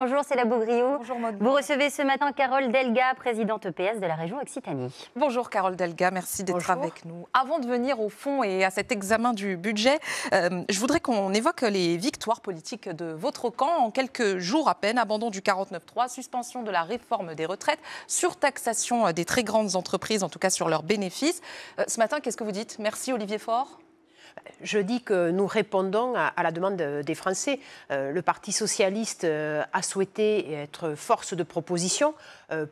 Bonjour, c'est la Beaugriot. Bonjour Maud. Vous recevez ce matin Carole Delga, présidente EPS de la région Occitanie. Bonjour Carole Delga, merci d'être Bonjour. avec nous. Avant de venir au fond et à cet examen du budget, je voudrais qu'on évoque les victoires politiques de votre camp. En quelques jours à peine, abandon du 49.3, suspension de la réforme des retraites, surtaxation des très grandes entreprises, en tout cas sur leurs bénéfices. Ce matin, qu'est-ce que vous dites? Merci Olivier Faure. Je dis que nous répondons à la demande des Français. Le Parti socialiste a souhaité être force de proposition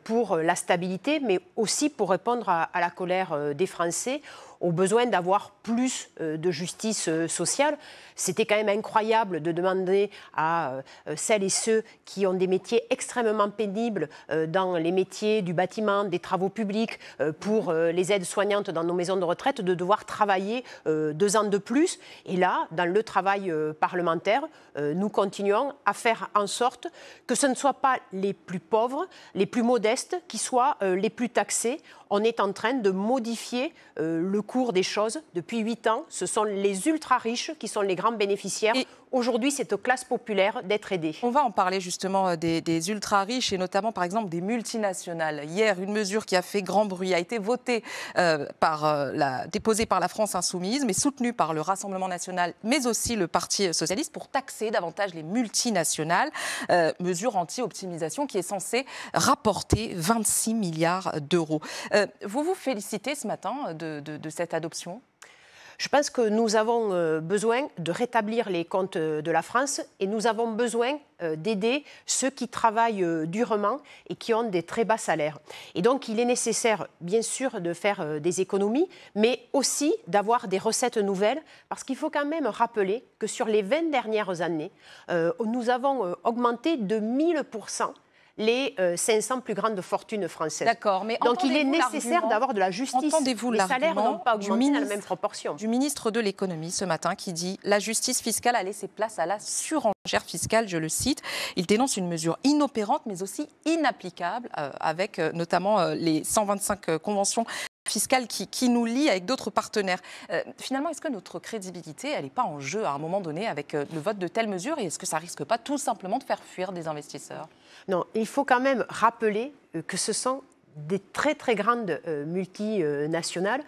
pour la stabilité, mais aussi pour répondre à la colère des Français, au besoin d'avoir plus de justice sociale. C'était quand même incroyable de demander à celles et ceux qui ont des métiers extrêmement pénibles dans les métiers du bâtiment, des travaux publics, pour les aides-soignantes dans nos maisons de retraite, de devoir travailler 2 ans de plus. Et là, dans le travail parlementaire, nous continuons à faire en sorte que ce ne soient pas les plus pauvres, les plus modestes, qui soient les plus taxés. On est en train de modifier le cours des choses. Depuis 8 ans, ce sont les ultra-riches qui sont les grands bénéficiaires. Aujourd'hui, c'est aux classes populaires d'être aidées. On va en parler justement des ultra-riches et notamment par exemple des multinationales. Hier, une mesure qui a fait grand bruit a été votée, déposée par la France Insoumise, mais soutenue par le Rassemblement national, mais aussi le Parti socialiste, pour taxer davantage les multinationales. Mesure anti-optimisation qui est censée rapporter 26 milliards d'euros. Vous vous félicitez ce matin de cette adoption ? Je pense que nous avons besoin de rétablir les comptes de la France et nous avons besoin d'aider ceux qui travaillent durement et qui ont des très bas salaires. Et donc, il est nécessaire, bien sûr, de faire des économies, mais aussi d'avoir des recettes nouvelles, parce qu'il faut quand même rappeler que sur les 20 dernières années, nous avons augmenté de 1000% les 500 plus grandes fortunes françaises. D'accord, mais donc il est nécessaire d'avoir de la justice. Entendez-vous les salaires n'ont pas augmenté dans la même proportion. Du ministre de l'économie ce matin qui dit « La justice fiscale a laissé place à la surenchère fiscale », je le cite. Il dénonce une mesure inopérante mais aussi inapplicable avec notamment les 125 conventions fiscale qui nous lie avec d'autres partenaires. Finalement, est-ce que notre crédibilité, elle n'est pas en jeu à un moment donné avec le vote de telles mesures, et est-ce que ça risque pas tout simplement de faire fuir des investisseurs? Non, il faut quand même rappeler que ce sont des très très grandes multinationales,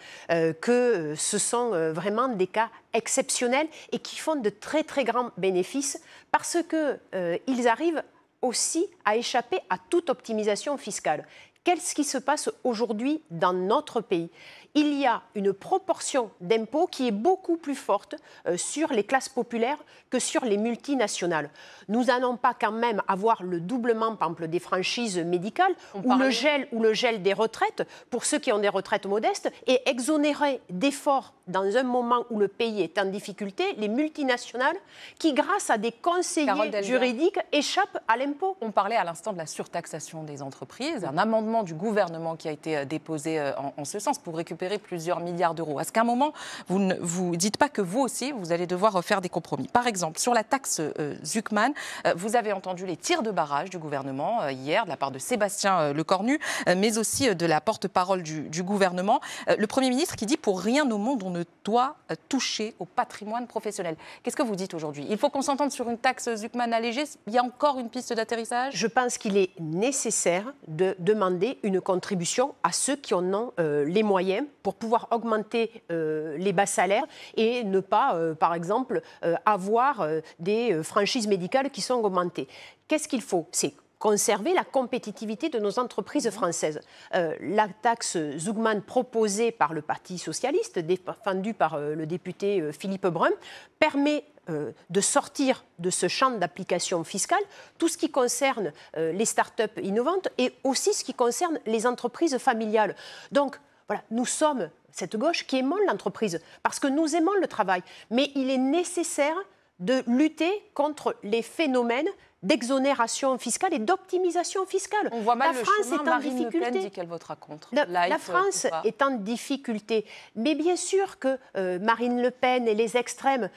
que ce sont vraiment des cas exceptionnels et qui font de très très grands bénéfices parce qu'ils arrivent aussi à échapper à toute optimisation fiscale. Qu'est-ce qui se passe aujourd'hui dans notre pays? Il y a une proportion d'impôts qui est beaucoup plus forte sur les classes populaires que sur les multinationales. Nous n'allons pas quand même avoir le doublement, par exemple, des franchises médicales ou le gel des retraites pour ceux qui ont des retraites modestes et exonérer d'efforts dans un moment où le pays est en difficulté les multinationales qui, grâce à des conseillers juridiques, échappent à l'impôt. On parlait à l'instant de la surtaxation des entreprises, un amendement du gouvernement qui a été déposé en ce sens pour récupérer plusieurs milliards d'euros. Est-ce qu'à un moment, vous ne vous dites pas que vous aussi, vous allez devoir faire des compromis? Par exemple, sur la taxe Zuckman, vous avez entendu les tirs de barrage du gouvernement hier de la part de Sébastien Lecornu, mais aussi de la porte-parole du gouvernement. Le Premier ministre qui dit « pour rien au monde, on ne doit toucher au patrimoine professionnel ». Qu'est-ce que vous dites aujourd'hui? Il faut qu'on s'entende sur une taxe Zuckman allégée? Il y a encore une piste d'atterrissage? Je pense qu'il est nécessaire de demander une contribution à ceux qui en ont les moyens pour pouvoir augmenter les bas salaires et ne pas, par exemple, avoir des franchises médicales qui sont augmentées. Qu'est-ce qu'il faut? C'est conserver la compétitivité de nos entreprises françaises. La taxe Zuckman proposée par le Parti socialiste, défendue par le député Philippe Brun, permet de sortir de ce champ d'application fiscale tout ce qui concerne les start-up innovantes et aussi ce qui concerne les entreprises familiales. Donc, voilà, nous sommes cette gauche qui aimons l'entreprise parce que nous aimons le travail. Mais il est nécessaire de lutter contre les phénomènes d'exonération fiscale et d'optimisation fiscale. On voit mal la France est en Marine difficulté. Le Pen dit qu'elle votera contre. La France est en difficulté. Mais bien sûr que Marine Le Pen et les extrêmes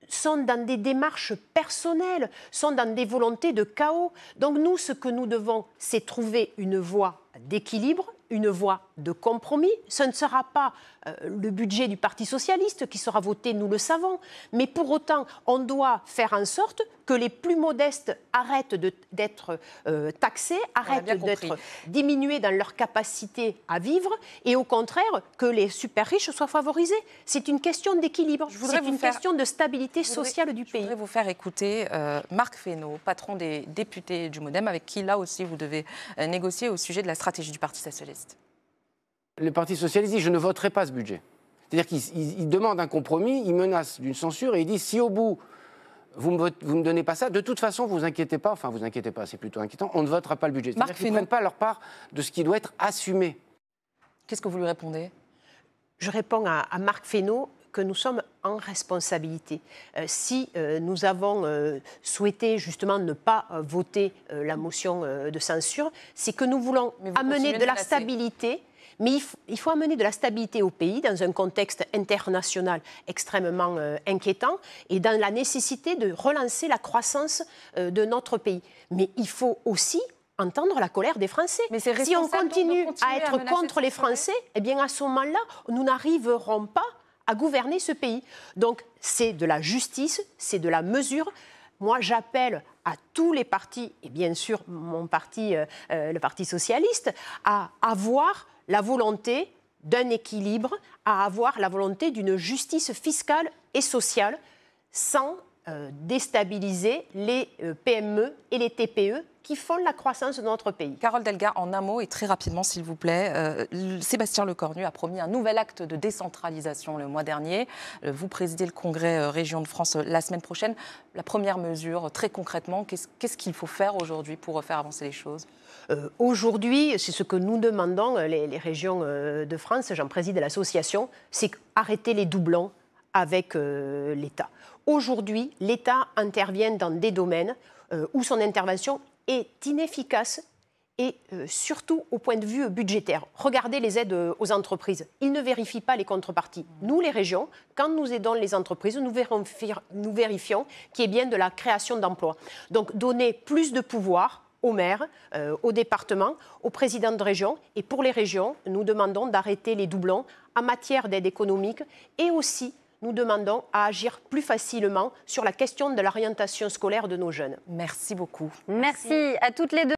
sont dans des démarches personnelles, sont dans des volontés de chaos. Donc nous, ce que nous devons, c'est trouver une voie d'équilibre, une voie de compromis. Ce ne sera pas le budget du Parti socialiste qui sera voté, nous le savons. Mais pour autant, on doit faire en sorte que les plus modestes arrêtent d'être taxés, arrêtent d'être diminués dans leur capacité à vivre, et au contraire, que les super riches soient favorisés. C'est une question d'équilibre, c'est une question de stabilité sociale du pays. Je voudrais vous faire écouter Marc Fesneau, patron des députés du MoDem, avec qui là aussi vous devez négocier au sujet de la stratégie du Parti socialiste. Le Parti socialiste dit « je ne voterai pas ce budget ». C'est-à-dire qu'il demande un compromis, il menace d'une censure et il dit « si au bout vous ne me donnez pas ça, de toute façon vous inquiétez pas, enfin vous inquiétez pas, c'est plutôt inquiétant, on ne votera pas le budget ». C'est-à-dire qu'ils ne prennent pas leur part de ce qui doit être assumé. Qu'est-ce que vous lui répondez? Je réponds à Marc Fesneau que nous sommes en responsabilité. Si nous avons souhaité justement ne pas voter la motion de censure, c'est que nous voulons amener de la stabilité. Mais il faut amener de la stabilité au pays dans un contexte international extrêmement inquiétant et dans la nécessité de relancer la croissance de notre pays. Mais il faut aussi entendre la colère des Français. Mais si on continue à être contre les Français, eh bien à ce moment-là, nous n'arriverons pas à gouverner ce pays. Donc c'est de la justice, c'est de la mesure. Moi, j'appelle à tous les partis, et bien sûr mon parti, le Parti socialiste, à avoir la volonté d'un équilibre, à avoir la volonté d'une justice fiscale et sociale sans déstabiliser les PME et les TPE qui font la croissance de notre pays. Carole Delga, en un mot et très rapidement s'il vous plaît, Sébastien Lecornu a promis un nouvel acte de décentralisation le mois dernier. Vous présidez le congrès Région de France la semaine prochaine. La première mesure, très concrètement, qu'est-ce qu'il faut faire aujourd'hui pour faire avancer les choses? Aujourd'hui, c'est ce que nous demandons, les régions de France, j'en préside l'association, c'est arrêter les doublons avec l'État. Aujourd'hui, l'État intervient dans des domaines où son intervention est inefficace et surtout au point de vue budgétaire. Regardez les aides aux entreprises. Ils ne vérifient pas les contreparties. Nous, les régions, quand nous aidons les entreprises, nous vérifions qu'il y ait bien de la création d'emplois. Donc, donner plus de pouvoir aux maires, aux départements, aux présidents de région. Et pour les régions, nous demandons d'arrêter les doublons en matière d'aide économique et aussi nous demandons à agir plus facilement sur la question de l'orientation scolaire de nos jeunes. Merci beaucoup. Merci à toutes les deux.